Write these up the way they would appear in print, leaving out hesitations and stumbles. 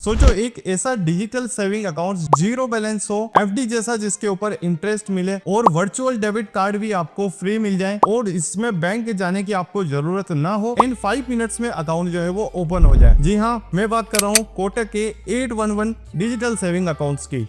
सोचो एक ऐसा digital saving account zero balance हो, एफडी जैसा, जिसके ऊपर इंटरेस्ट मिले और वर्चुअल डेबिट कार्ड भी आपको फ्री मिल जाए और इसमें बैंक जाने की आपको जरूरत ना हो। इन 5 मिनट्स में अकाउंट जो है वो ओपन हो जाए। जी हाँ, मैं बात कर रहा हूँ कोटक के 811 डिजिटल सेविंग अकाउंट्स की।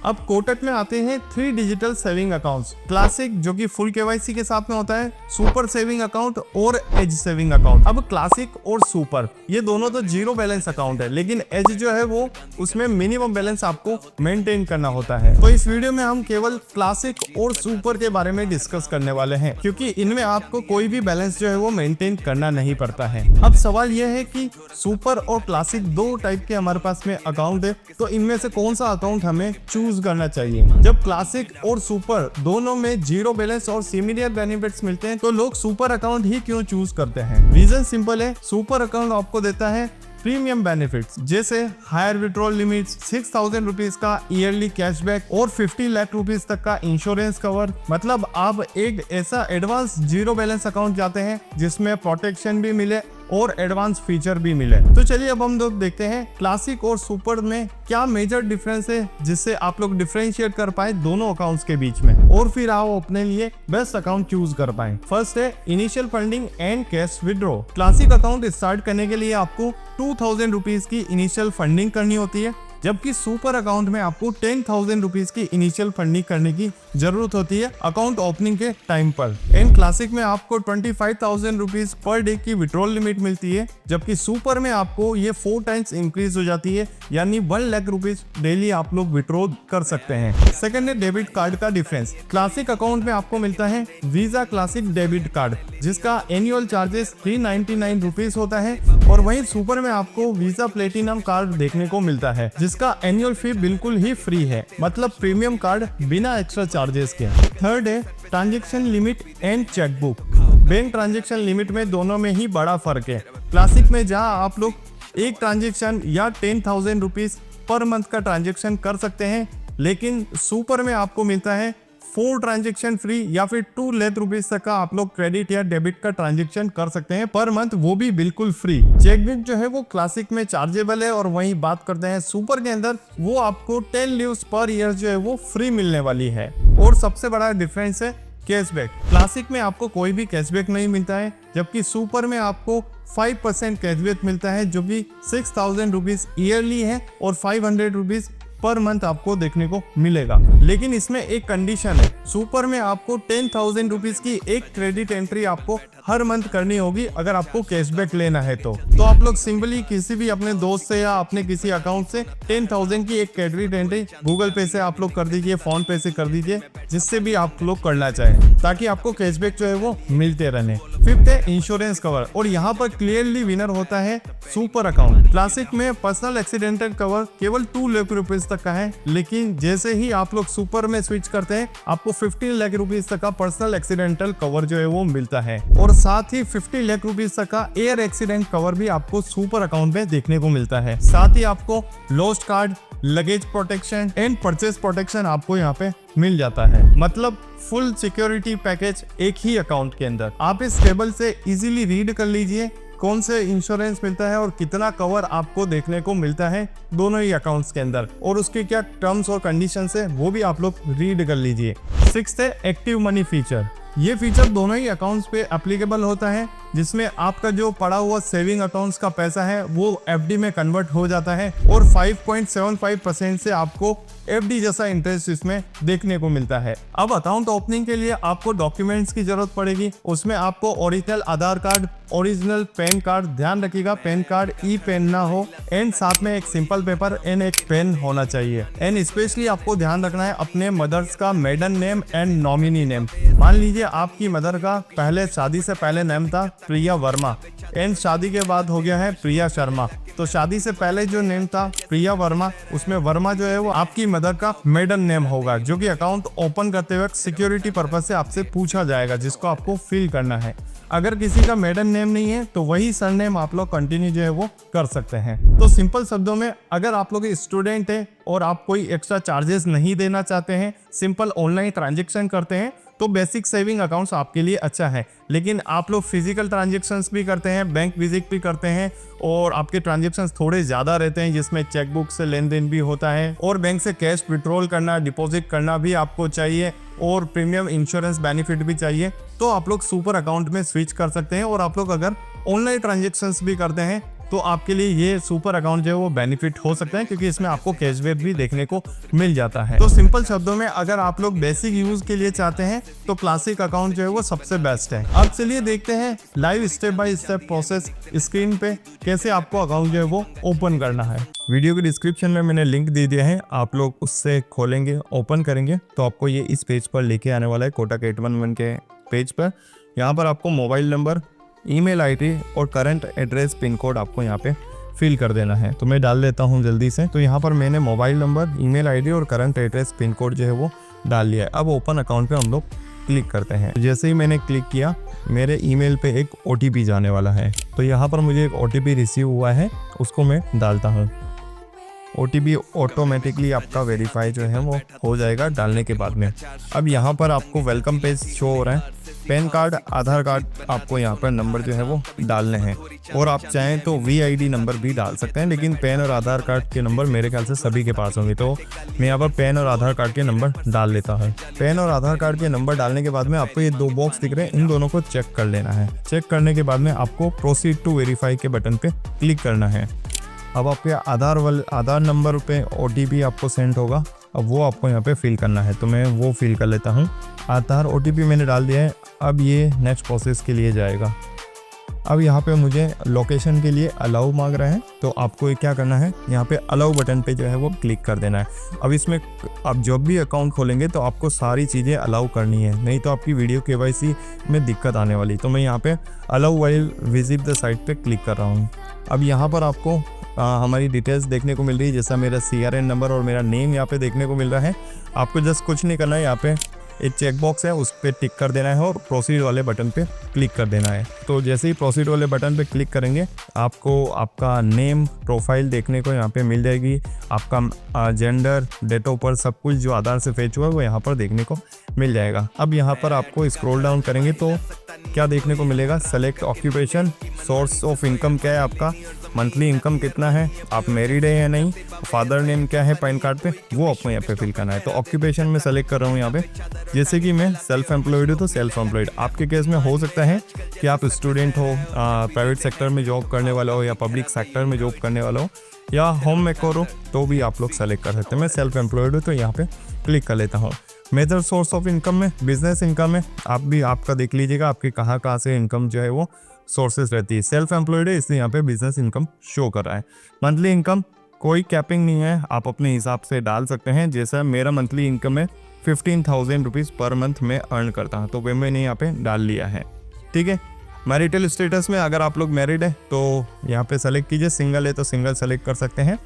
अब कोटक में आते हैं 3 डिजिटल सेविंग अकाउंट्स। क्लासिक जो कि फुल केवाईसी के साथ में होता है, सुपर सेविंग अकाउंट और एज सेविंग अकाउंट। अब क्लासिक और सुपर ये दोनों तो जीरो बैलेंस अकाउंट है, लेकिन एज जो है वो उसमें मिनिमम बैलेंस आपको मेंटेन करना होता है। तो इस वीडियो में हम केवल क्लासिक और सुपर के बारे में डिस्कस करने वाले हैं, क्योंकि इनमें आपको कोई भी बैलेंस जो है वो मेंटेन करना नहीं पड़ता है। अब सवाल यह है कि सुपर और क्लासिक दो टाइप के हमारे पास में अकाउंट है, तो इनमें से कौन सा अकाउंट हमें चूज करना चाहिए। जब क्लासिक और सुपर दोनों में जीरो बैलेंस और सिमिलर बेनिफिट्स मिलते हैं, तो लोग सुपर अकाउंट ही क्यों चूज करते हैं। रीजन सिंपल है, सुपर अकाउंट आपको देता है प्रीमियम बेनिफिट्स, जैसे हायर विड्रॉल लिमिट्स, 6,000 रुपीज का ईयरली कैशबैक और 50 लाख रुपीज तक का इंश्योरेंस कवर। मतलब आप एक ऐसा एडवांस जीरो बैलेंस अकाउंट चाहते हैं जिसमें प्रोटेक्शन भी मिले और एडवांस फीचर भी मिले। तो चलिए अब हम लोग देखते हैं क्लासिक और सुपर में क्या मेजर डिफरेंस है, जिससे आप लोग डिफरेंशिएट कर पाए दोनों अकाउंट्स के बीच में, और फिर आओ अपने लिए बेस्ट अकाउंट चूज कर पाए। फर्स्ट है initial funding and cash withdraw. Classic account start करने के लिए आपको 2,000 रुपीज की इनिशियल फंडिंग करनी होती है, जबकि सुपर अकाउंट में आपको 10,000 रुपीज की इनिशियल फंडिंग करने की जरूरत होती है अकाउंट ओपनिंग के टाइम पर। एंड क्लासिक में आपको 25,000 रुपीज पर डे की विड्रॉल लिमिट मिलती है, जबकि सुपर में आपको ये 4 टाइम्स इंक्रीज हो जाती है, यानी 1 लाख रुपीज डेली आप लोग विड्रॉ कर सकते हैं। सेकंड है डेबिट कार्ड का डिफरेंस। क्लासिक अकाउंट में आपको मिलता है वीजा क्लासिक डेबिट कार्ड, जिसका एनुअल चार्जेस 399 रुपीज होता है, और वहीं सुपर में आपको वीजा प्लेटिनम कार्ड देखने को मिलता है, जिसका एनुअल फी बिल्कुल ही फ्री है, मतलब प्रीमियम कार्ड बिना एक्स्ट्रा चार्जेस के। थर्ड है transaction limit and chequebook. Bank transaction limit में दोनों में ही बड़ा फर्क है। क्लासिक में जहां आप लोग एक ट्रांजैक्शन या 10,000 रुपीज पर मंथ का ट्रांजैक्शन कर सकते हैं, लेकिन सुपर में आपको मिलता है 4 ट्रांजैक्शन फ्री या फिर 2 लाख रुपीज तक का आप लोग क्रेडिट या डेबिट का ट्रांजैक्शन कर सकते हैं पर मंथ, वो भी बिल्कुल फ्री। चेकबुक जो है वो क्लासिक में चार्जेबल है, और वहीं बात करते हैं सुपर के अंदर, वो आपको 10 लीव्स पर ईयर जो है वो फ्री मिलने वाली है। और सबसे बड़ा डिफरेंस है कैशबैक। क्लासिक में आपको कोई भी कैशबैक नहीं मिलता है, जबकि सुपर में आपको 5% कैशबैक मिलता है, जो कि 6,000 रुपीज ईयरली है और 500 रुपीज पर मंथ आपको देखने को मिलेगा। लेकिन इसमें एक कंडीशन है, सुपर में आपको 10,000 रुपीज की एक क्रेडिट एंट्री आपको हर मंथ करनी होगी अगर आपको कैशबैक लेना है। तो आप लोग सिंपली किसी भी अपने दोस्त से या अपने किसी अकाउंट से 10,000 की एक क्रेडिट एंट्री गूगल पे से आप लोग कर दीजिए, फोन पे से कर दीजिए, जिससे भी आप लोग करना चाहें, ताकि आपको कैशबैक जो है वो मिलते रहने। फिफ्थ है इंश्योरेंस कवर, और यहाँ पर क्लियरली विनर होता है सुपर अकाउंट। क्लासिक में पर्सनल एक्सीडेंटल कवर केवल 2 लाख रुपीज तक का है, लेकिन जैसे ही आप लोग सुपर में स्विच करते हैं, आपको 15 लाख रुपीज तक का पर्सनल एक्सीडेंटल कवर जो है वो मिलता है, और साथ ही 50 लाख रुपीज तक का एयर एक्सीडेंट कवर भी आपको सुपर अकाउंट में देखने को मिलता है। साथ ही आपको lost card, luggage protection and purchase protection आपको यहाँ पे मिल जाता है। मतलब फुल सिक्योरिटी पैकेज एक ही अकाउंट के अंदर। आप इस टेबल से इजीली रीड कर लीजिए कौन से इंश्योरेंस मिलता है और कितना कवर आपको देखने को मिलता है दोनों ही अकाउंट्स के अंदर, और उसके क्या टर्म्स और कंडीशंस है वो भी आप लोग रीड कर लीजिए। 6th है एक्टिव मनी फीचर। ये फीचर दोनों ही अकाउंट्स पे एप्लीकेबल होता है, जिसमें आपका जो पड़ा हुआ सेविंग अकाउंट्स का पैसा है वो एफडी में कन्वर्ट हो जाता है, और 5.75% से आपको एफडी जैसा इंटरेस्ट इसमें देखने को मिलता है। अब अकाउंट ओपनिंग के लिए आपको डॉक्यूमेंट्स की जरूरत पड़ेगी। उसमें आपको ओरिजिनल आधार कार्ड, ओरिजिनल पैन कार्ड, ध्यान रखिएगा पैन कार्ड ई पेन ना हो, एंड साथ में एक सिंपल पेपर एंड एक पेन होना चाहिए। एंड स्पेशली आपको ध्यान रखना है अपने मदर्स का maiden name and nominee name. मान लीजिए आपकी मदर का पहले शादी से पहले नेम था प्रिया वर्मा, एंड शादी के बाद हो गया है प्रिया शर्मा, तो शादी से पहले जो नेम था प्रिया वर्मा, उसमें वर्मा जो है वो आपकी मदर का मेडन नेम होगा, जो कि अकाउंट ओपन करते वक्त सिक्योरिटी पर्पज से आपसे पूछा जाएगा, जिसको आपको फिल करना है। अगर किसी का मेडन नेम नहीं है तो वही सरनेम आप लोग कंटिन्यू जो है वो कर सकते हैं। तो सिंपल शब्दों में, अगर आप लोग स्टूडेंट है और आप कोई एक्स्ट्रा चार्जेस नहीं देना चाहते हैं, सिंपल ऑनलाइन ट्रांजेक्शन करते हैं, तो बेसिक सेविंग अकाउंट्स आपके लिए अच्छा है। लेकिन आप लोग फिजिकल ट्रांजेक्शन्स भी करते हैं, बैंक विजिट भी करते हैं और आपके ट्रांजेक्शन्स थोड़े ज़्यादा रहते हैं जिसमें चेकबुक से लेन देन भी होता है और बैंक से कैश विड्रॉल करना, डिपॉजिट करना भी आपको चाहिए और प्रीमियम इंश्योरेंस बेनिफिट भी चाहिए, तो आप लोग सुपर अकाउंट में स्विच कर सकते हैं। और आप लोग अगर ऑनलाइन ट्रांजेक्शन्स भी करते हैं तो आपके लिए ये सुपर अकाउंट जो है वो बेनिफिट हो सकता है, क्योंकि इसमें आपको कैशबैक भी देखने को मिल जाता है। तो सिंपल शब्दों में अगर आप लोग बेसिक यूज के लिए चाहते हैं तो क्लासिक अकाउंट जो है वो सबसे बेस्ट है। अब चलिए देखते हैं live step by step process screen पे कैसे आपको अकाउंट जो है वो ओपन करना है। वीडियो के डिस्क्रिप्शन में मैंने लिंक दे दिया है, आप लोग उससे खोलेंगे, ओपन करेंगे तो आपको ये इस पेज पर लेके आने वाला है, कोटक 811 के पेज पर। यहाँ पर आपको मोबाइल नंबर, ईमेल आईडी और करंट एड्रेस, पिन कोड आपको यहाँ पे फिल कर देना है। तो मैं डाल देता हूँ जल्दी से। तो यहाँ पर मैंने मोबाइल नंबर, ईमेल आईडी और करंट एड्रेस, पिन कोड जो है वो डाल लिया है। अब ओपन अकाउंट पे हम लोग क्लिक करते हैं। जैसे ही मैंने क्लिक किया मेरे ईमेल पे एक OTP जाने वाला है। तो यहाँ पर मुझे एक OTP रिसीव हुआ है, उसको मैं डालता हूँ। OTP ऑटोमेटिकली आपका वेरीफाई जो है वो हो जाएगा डालने के बाद में। अब यहाँ पर आपको वेलकम पेज शो हो रहा है। पैन कार्ड, आधार कार्ड आपको यहाँ पर नंबर जो है वो डालने हैं और आप चाहें तो VID नंबर भी डाल सकते हैं, लेकिन पैन और आधार कार्ड के नंबर मेरे ख्याल से सभी के पास होंगे, तो मैं यहाँ पर पैन और आधार कार्ड के नंबर डाल लेता हूँ। पैन और आधार कार्ड के नंबर डालने के बाद में आपको ये 2 बॉक्स दिख रहे हैं, इन दोनों को चेक कर लेना है। चेक करने के बाद में आपको प्रोसीड टू वेरीफाई के बटन पे क्लिक करना है। अब आपके आधार नंबर पे OTP आपको सेंड होगा, अब वो आपको यहाँ पे फिल करना है। तो मैं वो फिल कर लेता हूँ। आधार OTP मैंने डाल दिया है। अब ये नेक्स्ट प्रोसेस के लिए जाएगा। अब यहाँ पे मुझे लोकेशन के लिए अलाउ मांग रहा है, तो आपको क्या करना है, यहाँ पे अलाउ बटन पे जो है वो क्लिक कर देना है। अब इसमें आप जब भी अकाउंट खोलेंगे तो आपको सारी चीज़ें अलाउ करनी है, नहीं तो आपकी वीडियो KYC में दिक्कत आने वाली। तो मैं यहाँ पे allow while visit the site पे क्लिक कर रहा हूँ। अब यहाँ पर आपको हमारी डिटेल्स देखने को मिल रही है, जैसा मेरा CRN नंबर और मेरा नेम यहाँ पे देखने को मिल रहा है। आपको जस्ट कुछ नहीं करना है, यहाँ पे एक चेक बॉक्स है उस पर टिक कर देना है और प्रोसीड वाले बटन पे क्लिक कर देना है। तो जैसे ही प्रोसीड वाले बटन पे क्लिक करेंगे आपको आपका नेम, प्रोफाइल देखने को यहाँ पे मिल जाएगी। आपका जेंडर, डेट ऑफ बर्थ, सब कुछ जो आधार से फेच हुआ है वो यहाँ पर देखने को मिल जाएगा। अब यहाँ पर आपको स्क्रॉल डाउन करेंगे तो क्या देखने को मिलेगा, select occupation, source of income क्या है आपका, मंथली इनकम कितना है, आप मैरिड है या नहीं, फादर नेम क्या है पैन कार्ड पे, वो आपको यहाँ पे फिल करना है। तो ऑक्यूपेशन में सेलेक्ट कर रहा हूँ यहाँ पे, जैसे कि मैं सेल्फ एम्प्लॉयड हूँ तो सेल्फ एम्प्लॉयड। आपके केस में हो सकता है कि आप स्टूडेंट हो, प्राइवेट सेक्टर में जॉब करने वाला हो या पब्लिक सेक्टर में जॉब करने वाला हो या होम मेकर हो, तो भी आप लोग सेलेक्ट कर सकते हैं। मैं सेल्फ एम्प्लॉयड हूँ तो यहाँ पे क्लिक कर लेता हूँ। मेजर सोर्स ऑफ इनकम में बिजनेस इनकम है, आप भी आपका देख लीजिएगा आपकी कहाँ से इनकम जो है वो सोर्सेज रहती है। सेल्फ एम्प्लॉयड है इसलिए यहाँ पे बिजनेस इनकम शो कर रहा है। मंथली इनकम कोई कैपिंग नहीं है, आप अपने हिसाब से डाल सकते हैं। जैसा मेरा मंथली इनकम है 15,000 रुपीज़ पर मंथ में अर्न करता हूँ, तो वे मैंने यहाँ पे डाल लिया है। ठीक है। मैरिटल स्टेटस में अगर आप लोग मैरिड है तो यहाँ पे सेलेक्ट कीजिए, सिंगल है तो सिंगल सेलेक्ट कर सकते हैं,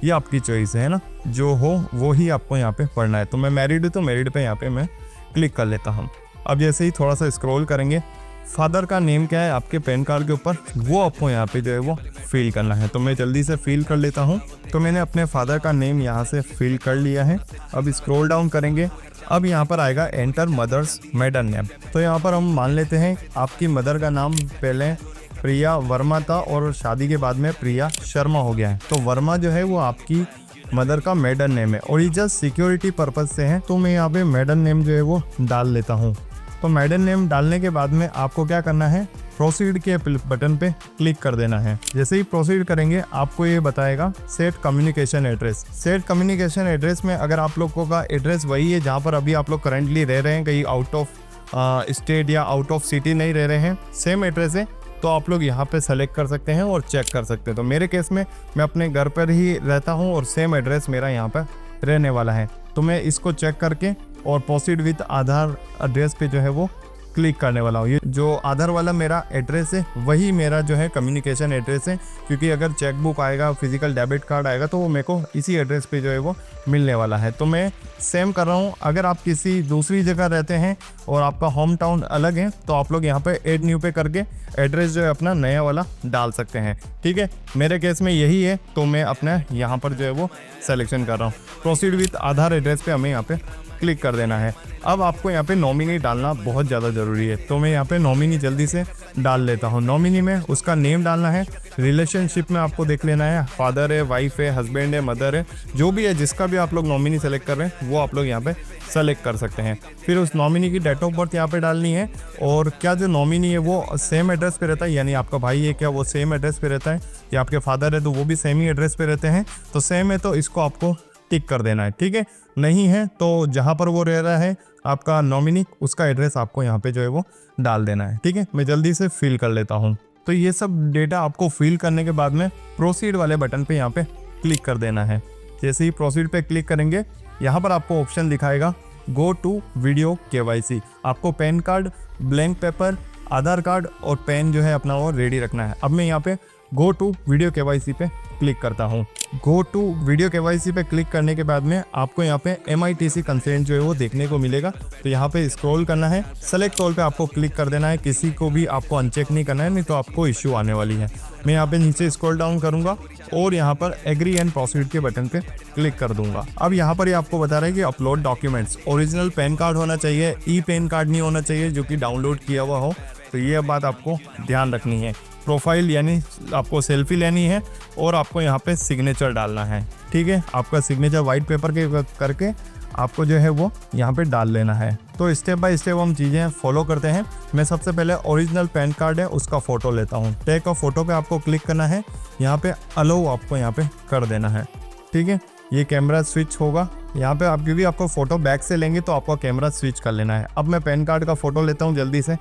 ये आपकी चॉइस है ना, जो हो वो ही आपको यहाँ पे पढ़ना है। तो मैं मैरिड हूँ तो मैरिड पे यहाँ पे मैं क्लिक कर लेता हूँ। अब जैसे ही थोड़ा सा स्क्रॉल करेंगे, फादर का नेम क्या है आपके पैन कार्ड के ऊपर, वो आपको यहाँ पे जो है वो फिल करना है। तो मैं जल्दी से फिल कर लेता हूँ। तो मैंने अपने फादर का नेम यहाँ से फिल कर लिया है। अब स्क्रॉल डाउन करेंगे, अब यहाँ पर आएगा एंटर मदर्स मेडन नेम। तो यहाँ पर हम मान लेते हैं आपकी मदर का नाम पहले प्रिया वर्मा था और शादी के बाद में प्रिया शर्मा हो गया है। तो वर्मा जो है वो आपकी मदर का मेडन नेम है और ये जस्ट सिक्योरिटी पर्पज से है, तो मैं यहाँ पे मेडन नेम जो है वो डाल लेता हूँ। तो मेडन नेम डालने के बाद में आपको क्या करना है, प्रोसीड के बटन पे क्लिक कर देना है। जैसे ही प्रोसीड करेंगे आपको ये बताएगा set communication address. Set communication address में अगर आप लोगों का एड्रेस वही है जहाँ पर अभी आप लोग करंटली रह रहे हैं, कहीं आउट ऑफ स्टेट या आउट ऑफ सिटी नहीं रह रहे हैं, सेम एड्रेस है, तो आप लोग यहाँ पे सेलेक्ट कर सकते हैं और चेक कर सकते हैं। तो मेरे केस में मैं अपने घर पर ही रहता हूँ और सेम एड्रेस मेरा यहाँ पर रहने वाला है, तो मैं इसको चेक करके और प्रोसीड विद आधार एड्रेस पे जो है वो क्लिक करने वाला हूँ। ये जो आधार वाला मेरा एड्रेस है वही मेरा जो है कम्युनिकेशन एड्रेस है, क्योंकि अगर चेकबुक आएगा, फिजिकल डेबिट कार्ड आएगा तो वो मेरे को इसी एड्रेस पे जो है वो मिलने वाला है। तो मैं सेम कर रहा हूँ। अगर आप किसी दूसरी जगह रहते हैं और आपका होम टाउन अलग है तो आप लोग यहाँ पे ऐड न्यू पे करके एड्रेस जो है अपना नया वाला डाल सकते हैं। ठीक है, मेरे केस में यही है तो मैं अपना यहाँ पर जो है वो सिलेक्शन कर रहा हूँ। प्रोसीड विथ आधार एड्रेस पे हमें यहाँ पे क्लिक कर देना है। अब आपको यहाँ पे नॉमिनी डालना बहुत ज़्यादा ज़रूरी है, तो मैं यहाँ पे नॉमिनी जल्दी से डाल लेता हूँ। नॉमिनी में उसका नेम डालना है। रिलेशनशिप में आपको देख लेना है, फादर है, वाइफ है, हस्बैंड है, मदर है, जो भी है, जिसका भी आप लोग नॉमिनी सेलेक्ट कर रहे हैं वो आप लोग यहाँ पे सेलेक्ट कर सकते हैं। फिर उस नॉमिनी की डेट ऑफ बर्थ यहाँ पे डालनी है। और क्या जो नॉमिनी है वो सेम एड्रेस पे रहता है, यानी आपका भाई है क्या वो सेम एड्रेस पे रहता है, या आपके फादर है तो वो भी सेम ही एड्रेस पे रहते हैं, तो सेम है तो इसको आपको टिक कर देना है। ठीक है, नहीं है तो जहाँ पर वो रह रहा है आपका नॉमिनी, उसका एड्रेस आपको यहाँ पे जो है वो डाल देना है। ठीक है, मैं जल्दी से फिल कर लेता हूँ। तो ये सब डेटा आपको फिल करने के बाद में प्रोसीड वाले बटन पे यहाँ पे क्लिक कर देना है। जैसे ही प्रोसीड पे क्लिक करेंगे, यहाँ पर आपको ऑप्शन दिखाएगा गो टू वीडियो केवाईसी। आपको पैन कार्ड, ब्लैंक पेपर, आधार कार्ड और पेन जो है अपना वो रेडी रखना है। अब मैं यहाँ पे गो टू वीडियो केवाईसी पे क्लिक करता हूँ। गो टू वीडियो केवाईसी पे क्लिक करने के बाद में आपको यहाँ पे MITC कंसेंट जो है वो देखने को मिलेगा। तो यहाँ पे स्क्रॉल करना है, सेलेक्ट ऑल पे आपको क्लिक कर देना है। किसी को भी आपको अनचेक नहीं करना है, नहीं तो आपको इश्यू आने वाली है। मैं यहाँ पे नीचे स्क्रॉल डाउन करूंगा और यहाँ पर एग्री एंड प्रोसीड के बटन पे क्लिक कर दूंगा। अब यहाँ पर ये आपको बता रहा है कि upload documents, original pan card होना चाहिए, ई पैन कार्ड नहीं होना चाहिए जो कि डाउनलोड किया हुआ हो। तो ये बात आपको ध्यान रखनी है। प्रोफाइल यानी आपको सेल्फी लेनी है और आपको यहाँ पे सिग्नेचर डालना है। ठीक है, आपका सिग्नेचर वाइट पेपर के करके आपको जो है वो यहाँ पे डाल लेना है। तो स्टेप बाय स्टेप हम चीज़ें फॉलो करते हैं। मैं सबसे पहले ओरिजिनल पैन कार्ड है उसका फ़ोटो लेता हूँ। टेक ऑफ फोटो पे आपको क्लिक करना है, यहाँ पे अलाउ आपको यहाँ पे कर देना है। ठीक है, ये कैमरा स्विच होगा यहाँ पे। आप क्योंकि आपको फ़ोटो बैक से लेंगे तो आपको कैमरा स्विच कर लेना है। अब मैं पैन कार्ड का फ़ोटो लेता हूँ जल्दी से।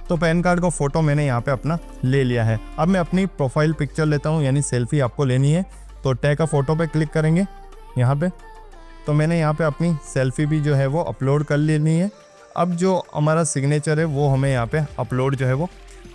तो पैन कार्ड का फ़ोटो मैंने यहाँ पे अपना ले लिया है। अब मैं अपनी प्रोफाइल पिक्चर लेता हूँ, यानी सेल्फी आपको लेनी है। तो टैग का फ़ोटो पे क्लिक करेंगे यहाँ पे। तो मैंने यहाँ पे अपनी सेल्फी भी जो है वो अपलोड कर लेनी है। अब जो हमारा सिग्नेचर है वो हमें यहाँ पे अपलोड जो है वो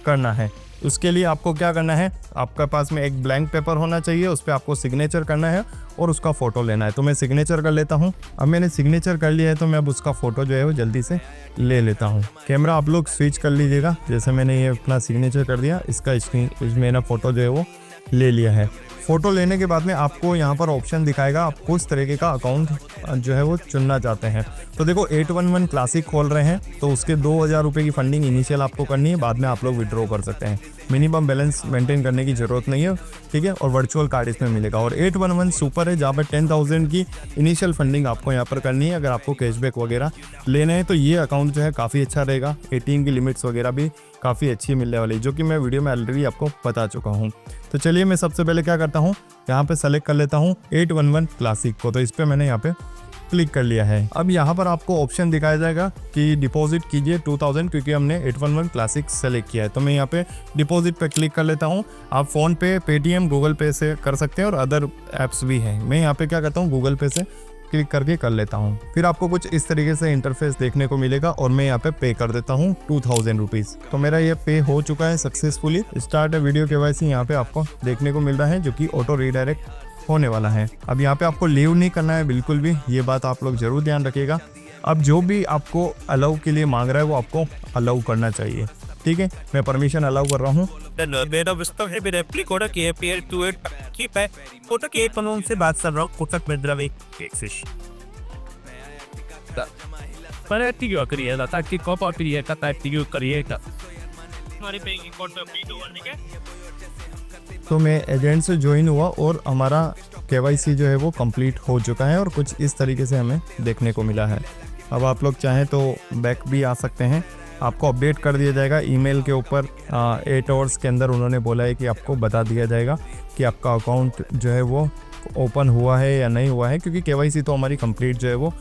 करना है। उसके लिए आपको क्या करना है, आपके पास में एक ब्लैंक पेपर होना चाहिए, उस पर आपको सिग्नेचर करना है और उसका फ़ोटो लेना है। तो मैं सिग्नेचर कर लेता हूँ। अब मैंने सिग्नेचर कर लिया है तो मैं अब उसका फ़ोटो जो है वो जल्दी से ले लेता हूँ। कैमरा आप लोग स्विच कर लीजिएगा। जैसे मैंने ये अपना सिग्नेचर कर दिया, इसका स्क्रीन मेरा फ़ोटो जो है वो ले लिया है। फ़ोटो लेने के बाद में आपको यहाँ पर ऑप्शन दिखाएगा आप किस तरीके का अकाउंट जो है वो चुनना चाहते हैं। तो देखो 811 क्लासिक खोल रहे हैं तो उसके 2000 रुपये की फंडिंग इनिशियल आपको करनी है, बाद में आप लोग विड्रॉ कर सकते हैं। मिनिमम बैलेंस मेंटेन करने की ज़रूरत नहीं है। ठीक है, और वर्चुअल कार्ड इसमें मिलेगा। और 811 सुपर है जहाँ पर 10,000 की इनिशियल फंडिंग आपको यहाँ पर करनी है। अगर आपको कैशबैक वगैरह लेना है तो ये अकाउंट जो है काफ़ी अच्छा रहेगा। ATM की लिमिट्स वगैरह भी काफ़ी अच्छी मिलने वाली, जो कि मैं वीडियो में ऑलरेडी आपको बता चुका हूँ। तो चलिए मैं सबसे पहले क्या करता हूँ, यहाँ पे सेलेक्ट कर लेता हूँ 811 क्लासिक को। तो इस पर मैंने यहाँ पे क्लिक कर लिया है। अब यहाँ पर आपको ऑप्शन दिखाया जाएगा कि डिपॉजिट कीजिए 2000, क्योंकि हमने 811 क्लासिक सेलेक्ट किया है। तो मैं यहाँ पे डिपॉजिट पे क्लिक कर लेता हूँ। आप फ़ोन पे, पेटीएम, गूगल पे से कर सकते हैं और अदर ऐप्स भी हैं। मैं यहाँ पे क्या करता हूँ, गूगल पे से क्लिक करके कर लेता हूँ। फिर आपको कुछ इस तरीके से इंटरफेस देखने को मिलेगा और मैं यहाँ पे कर देता हूँ 2000 रुपीज़। तो मेरा ये पे हो चुका है सक्सेसफुली। स्टार्ट वीडियो केवाईसी यहाँ पे आपको देखने को मिल रहा है, जो कि ऑटो रीडायरेक्ट होने वाला है। अब यहाँ पे आपको लीव नहीं करना है बिल्कुल भी, ये बात आप लोग जरूर ध्यान रखिएगा। अब जो भी आपको अलाउ के लिए मांग रहा है वो आपको अलाउ करना चाहिए। ठीक है, मैं परमिशन अलाउ कर रहा हूँ। से बात कर रहा हूँ कोटक महिंद्रा में करिएगा ताकि कॉप करिएगा ताकि करिएगा। तो मैं एजेंट से ज्वाइन हुआ और हमारा केवाईसी जो है वो कंप्लीट हो चुका है और कुछ इस तरीके से हमें देखने को मिला है। अब आप लोग चाहें तो बैक भी आ सकते हैं, आपको अपडेट कर दिया जाएगा ईमेल के ऊपर। 8 आवर्स के अंदर उन्होंने बोला है कि आपको बता दिया जाएगा कि आपका अकाउंट जो है वो ओपन हुआ है या नहीं हुआ है, क्योंकि केवाईसी तो हमारी कंप्लीट जो है वो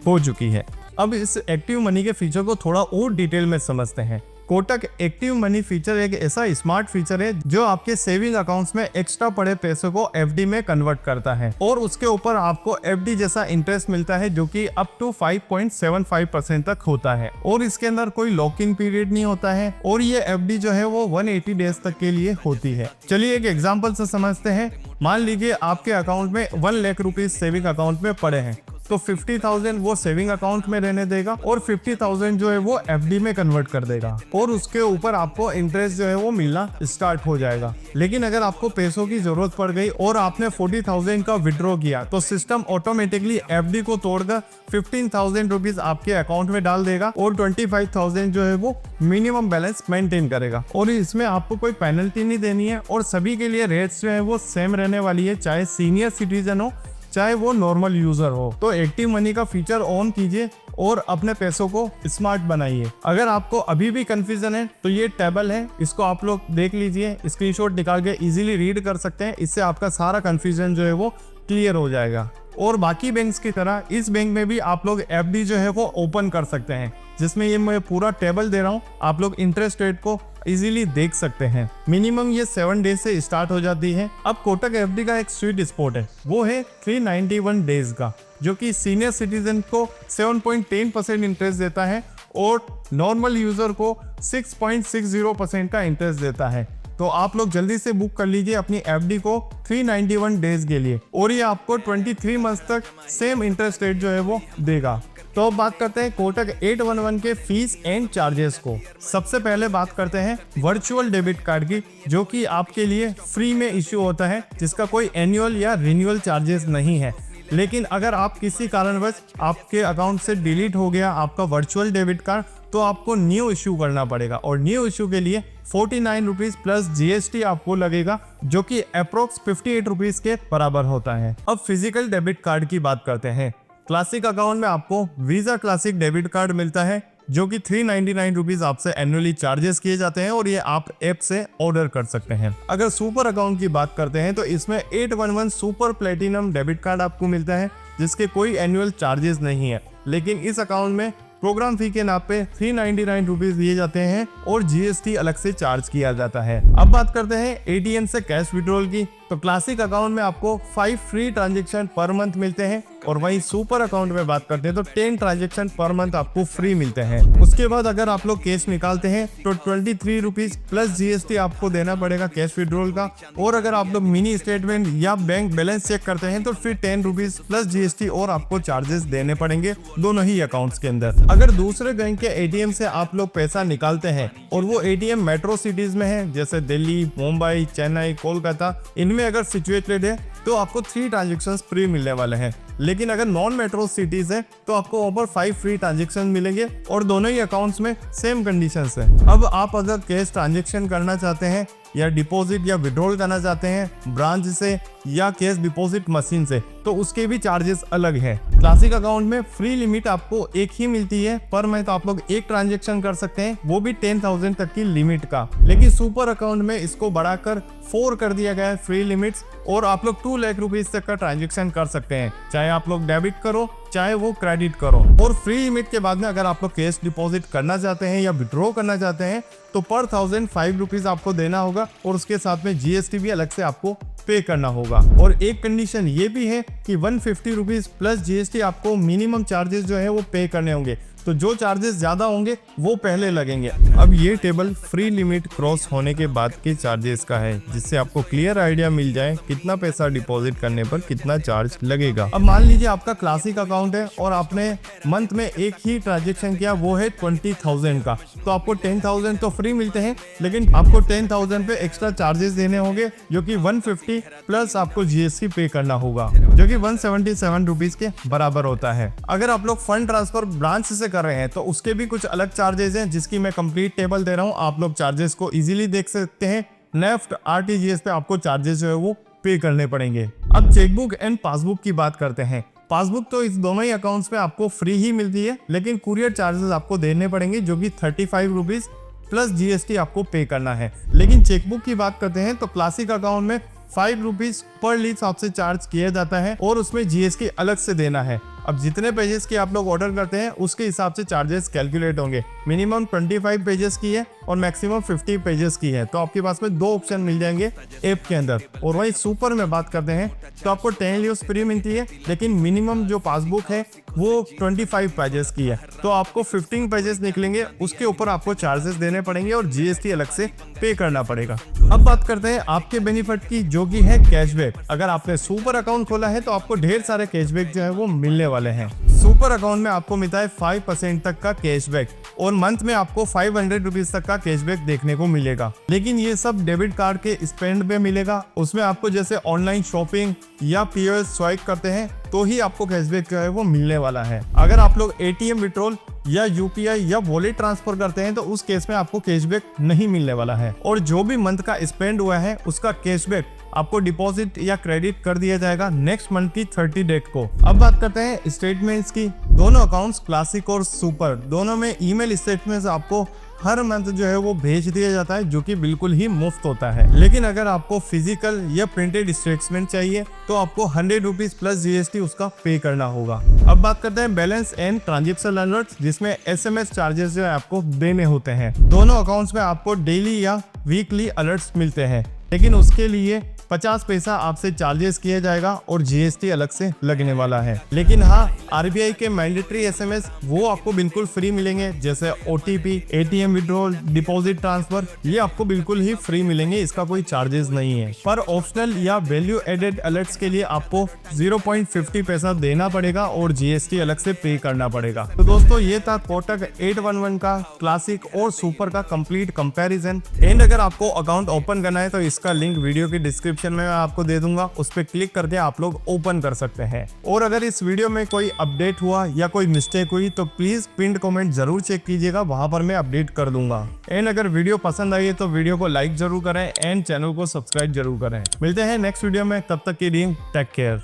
हो चुकी है। अब इस एक्टिव मनी के फीचर को थोड़ा और डिटेल में समझते हैं। कोटक एक्टिव मनी फीचर एक ऐसा स्मार्ट फीचर है जो आपके सेविंग अकाउंट्स में एक्स्ट्रा पड़े पैसों को एफडी में कन्वर्ट करता है और उसके ऊपर आपको एफडी जैसा इंटरेस्ट मिलता है, जो कि अप टू 5.75% तक होता है और इसके अंदर कोई लॉक इन पीरियड नहीं होता है और ये एफडी जो है वो 180 डेज तक के लिए होती है। चलिए एक एग्जाम्पल से समझते हैं। मान लीजिए आपके अकाउंट में 1 लाख रुपीज सेविंग अकाउंट में पड़े हैं, तो 50,000 वो सेविंग अकाउंट में रहने देगा और 50,000 जो है वो एफडी में कन्वर्ट कर देगा और उसके ऊपर आपको इंटरेस्ट जो है वो मिलना स्टार्ट हो जाएगा। लेकिन अगर आपको पैसों की जरूरत पड़ गई और आपने 40,000 का विड्रॉ किया तो सिस्टम ऑटोमेटिकली एफडी को तोड़कर 15,000 रुपीज आपके अकाउंट में डाल देगा और 25,000 जो है वो मिनिमम बैलेंस मेंटेन करेगा और इसमें आपको कोई पेनल्टी नहीं देनी है और सभी के लिए रेट्स जो है वो सेम रहने वाली है, चाहे सीनियर सिटीजन हो चाहे वो नॉर्मल यूजर हो। तो एक्टिव मनी का फीचर ऑन कीजिए और अपने पैसों को स्मार्ट बनाइए। अगर आपको अभी भी कंफ्यूजन है तो ये टेबल है, इसको आप लोग देख लीजिए, स्क्रीनशॉट निकाल के इजीली रीड कर सकते हैं। इससे आपका सारा कंफ्यूजन जो है वो क्लियर हो जाएगा। और बाकी बैंक्स की तरह इस बैंक में भी आप लोग एफडी जो है वो ओपन कर सकते हैं, जिसमें ये मैं पूरा टेबल दे रहा हूँ, आप लोग इंटरेस्ट रेट को इजीली देख सकते हैं। मिनिमम ये 7 डेज से स्टार्ट हो जाती है। अब कोटक एफडी का एक स्वीट स्पॉट है, वो है 391 डेज का, जो कि सीनियर सिटीजन को 7.10% इंटरेस्ट देता है और नॉर्मल यूजर को 6.60% का इंटरेस्ट देता है। तो आप लोग जल्दी से बुक कर लीजिए अपनी एफडी को 391 डेज के लिए और ये आपको 23 मंथ तक सेम इंटरेस्ट रेट जो है वो देगा। तो अब बात करते हैं कोटक 811 के फीस एंड चार्जेस को। सबसे पहले बात करते हैं वर्चुअल डेबिट कार्ड की, जो कि आपके लिए फ्री में इश्यू होता है, जिसका कोई एनुअल या रिन्यूअल चार्जेस नहीं है। लेकिन अगर आप किसी कारणवश आपके अकाउंट से डिलीट हो गया आपका वर्चुअल डेबिट कार्ड, तो आपको न्यू इश्यू करना पड़ेगा और न्यू इश्यू के लिए 49 रुपीज प्लस जीएसटी आपको लगेगा, जो कि अप्रोक्स 58 रुपीज के बराबर होता है। अब फिजिकल डेबिट कार्ड की बात करते हैं। क्लासिक अकाउंट में आपको वीजा क्लासिक डेबिट कार्ड मिलता है, जो कि 399 रुपीज आपसे एनुअली चार्जेस किए जाते हैं और ये आप ऐप से ऑर्डर कर सकते हैं। अगर सुपर अकाउंट की बात करते हैं तो इसमें 811 सुपर प्लेटिनम डेबिट कार्ड आपको मिलता है, जिसके कोई एनुअल चार्जेस नहीं है। लेकिन इस अकाउंट में प्रोग्राम फी के नाम पे 399 रुपीज दिए जाते हैं और जीएसटी अलग से चार्ज किया जाता है। अब बात करते हैं एटीएम से कैश विड्रॉल की। तो क्लासिक अकाउंट में आपको 5 फ्री ट्रांजैक्शन पर मंथ मिलते हैं और वहीं सुपर अकाउंट में बात करते हैं तो 10 ट्रांजैक्शन पर मंथ आपको फ्री मिलते हैं। उसके बाद अगर आप लोग कैश निकालते हैं तो 23 रुपीज प्लस जीएसटी आपको देना पड़ेगा कैश विड्रॉल का। और अगर आप लोग मिनी स्टेटमेंट या बैंक बैलेंस चेक करते हैं तो फिर 10 रुपीज प्लस जीएसटी और आपको चार्जेस देने पड़ेंगे दोनों ही अकाउंट्स के अंदर। अगर दूसरे बैंक के एटीएम से आप लोग पैसा निकालते हैं और वो एटीएम मेट्रो सिटीज में है, जैसे दिल्ली, मुंबई, चेन्नई, कोलकाता, इनमें अगर सिचुएटेड है तो आपको 3 ट्रांजेक्शन फ्री मिलने वाले हैं। लेकिन अगर नॉन मेट्रो सिटीज है तो आपको ओवर 5 फ्री ट्रांजेक्शन मिलेंगे और दोनों ही अकाउंट्स में सेम कंडीशंस है। अब आप अगर कैश ट्रांजेक्शन करना चाहते हैं या डिपॉजिट या विड्रॉल करना चाहते हैं ब्रांच से या कैश डिपॉजिट मशीन से, तो उसके भी चार्जेस अलग है। क्लासिक अकाउंट में फ्री लिमिट आपको एक ही मिलती है पर मंथ, आप लोग एक ट्रांजेक्शन कर सकते हैं, वो भी 10,000 तक की लिमिट का। लेकिन सुपर अकाउंट में इसको बढ़ाकर 4 कर दिया गया है फ्री लिमिट्स और आप लोग 2 लाख रुपीज तक का ट्रांजेक्शन कर सकते हैं, चाहे आप लोग डेबिट करो चाहे वो क्रेडिट करो। और फ्री लिमिट के बाद में अगर आप लोग कैश डिपॉजिट करना चाहते हैं या विड्रॉ करना चाहते हैं तो पर 1000 5 रुपीज आपको देना होगा और उसके साथ में जीएसटी भी अलग से आपको पे करना होगा। और एक कंडीशन ये भी है कि 150 रुपीज प्लस जीएसटी आपको मिनिमम चार्जेस जो है वो पे करने होंगे, तो जो चार्जेस ज्यादा होंगे वो पहले लगेंगे। अब ये टेबल फ्री लिमिट क्रॉस होने के बाद के चार्जेस का है, जिससे आपको क्लियर आइडिया मिल जाए कितना पैसा डिपॉजिट करने पर कितना चार्ज लगेगा। अब मान लीजिए आपका क्लासिक अकाउंट है और आपने मंथ में एक ही ट्रांजेक्शन किया, वो है 20,000 का, तो आपको 10,000 तो फ्री मिलते हैं, लेकिन आपको 10,000 पे एक्स्ट्रा चार्जेस देने होंगे, जो कि 150 प्लस आपको जीएसटी पे करना होगा, जो कि 177 रुपीज के बराबर होता है। अगर आप लोग फंड ट्रांसफर ब्रांच से कर रहे हैं तो उसके भी कुछ अलग चार्जेस हैं, जिसकी मैं कंप्लीट टेबल दे रहा हूं, आप लोग चार्जेस को इजीली देख सकते हैं। नेफ्ट आरटीजीएस पे आपको चार्जेस जो है वो पे करने पड़ेंगे। अब चेकबुक एंड पासबुक की बात करते हैं। पासबुक तो इस दोनों ही अकाउंट्स पे आपको फ्री ही मिलती है, लेकिन कुरियर चार्जेस आपको देने पड़ेंगे, जो कि 35 रुपीज प्लस जीएसटी आपको पे करना है। लेकिन चेकबुक की बात करते हैं तो क्लासिक अकाउंट में 5 रुपीज पर लीफ आपसे चार्ज किया जाता है और उसमें जीएसटी अलग से देना है। अब जितने पेजेस की आप लोग ऑर्डर करते हैं उसके हिसाब से चार्जेस कैलकुलेट होंगे। मिनिमम 25 पेजेस की है और मैक्सिमम 50 पेजेस की है, तो आपके पास में 2 ऑप्शन मिल जाएंगे ऐप के अंदर। और वही सुपर में बात करते हैं तो आपको 10 लीव्स फ्री मिलती है, लेकिन मिनिमम जो पासबुक है वो 25 पेजेस की है, तो आपको 15 पेजेस निकलेंगे, उसके ऊपर आपको चार्जेस देने पड़ेंगे और जीएसटी अलग से पे करना पड़ेगा। अब बात करते हैं आपके बेनिफिट की, जो कि है कैशबैक। अगर आपने सुपर अकाउंट खोला है तो आपको ढेर सारे कैशबैक जो है वो मिलने वाले हैं। सुपर अकाउंट में आपको मिलता है 5% तक का कैशबैक और मंथ में आपको 500 रुपीज तक का कैशबैक देखने को मिलेगा। लेकिन ये सब डेबिट कार्ड के स्पेंड पे मिलेगा। उसमें आपको जैसे ऑनलाइन शॉपिंग या POS स्वाइप करते हैं तो ही आपको कैशबैक जो है वो मिलने वाला है। अगर आप लोग ATM विड्रॉल या UPI या वॉलेट ट्रांसफर करते हैं तो उस केस में आपको कैशबैक नहीं मिलने वाला है और जो भी मंथ का स्पेंड हुआ है उसका कैशबैक आपको डिपॉजिट या क्रेडिट कर दिया जाएगा नेक्स्ट मंथ की 30 डेट को। अब बात करते हैं स्टेटमेंट्स की। दोनों अकाउंट्स क्लासिक और सुपर दोनों में ईमेल स्टेटमेंट्स आपको हर मंथ जो है वो भेज दिया जाता है, जो कि बिल्कुल ही मुफ्त होता है। लेकिन अगर आपको फिजिकल या प्रिंटेड स्टेटमेंट चाहिए तो आपको 100 रुपीज प्लस GST उसका पे करना होगा। अब बात करते हैं बैलेंस एंड ट्रांजेक्शन अलर्ट, जिसमें SMS चार्जेस जो है आपको देने होते हैं। दोनों अकाउंट्स में आपको डेली या वीकली अलर्ट्स मिलते हैं, लेकिन उसके लिए 50 पैसा आपसे चार्जेस किया जाएगा और GST अलग से लगने वाला है। लेकिन हाँ, RBI के मैंडेटरी SMS वो आपको बिल्कुल फ्री मिलेंगे, जैसे OTP, ATM withdrawal, deposit transfer, ये आपको बिल्कुल ही फ्री मिलेंगे, इसका कोई चार्जेस नहीं है। पर ऑप्शनल या वैल्यू एडेड अलर्ट्स के लिए आपको 0.50 पैसा देना पड़ेगा और GST अलग से पे करना पड़ेगा। तो दोस्तों ये था कोटक 811 का क्लासिक और सुपर का कंप्लीट कंपैरिजन। एंड अगर आपको अकाउंट ओपन करना है तो इसका लिंक वीडियो की डिस्क्रिप्शन में मैं आपको दे दूंगा, उस पर क्लिक करके आप लोग ओपन कर सकते हैं। और अगर इस वीडियो में कोई अपडेट हुआ या कोई मिस्टेक हुई तो प्लीज पिन कमेंट जरूर चेक कीजिएगा, वहां पर मैं अपडेट कर दूंगा। एंड अगर वीडियो पसंद आई है तो वीडियो को लाइक जरूर करें एंड चैनल को सब्सक्राइब जरूर करें। मिलते हैं नेक्स्ट वीडियो में, तब तक के लिए टेक केयर।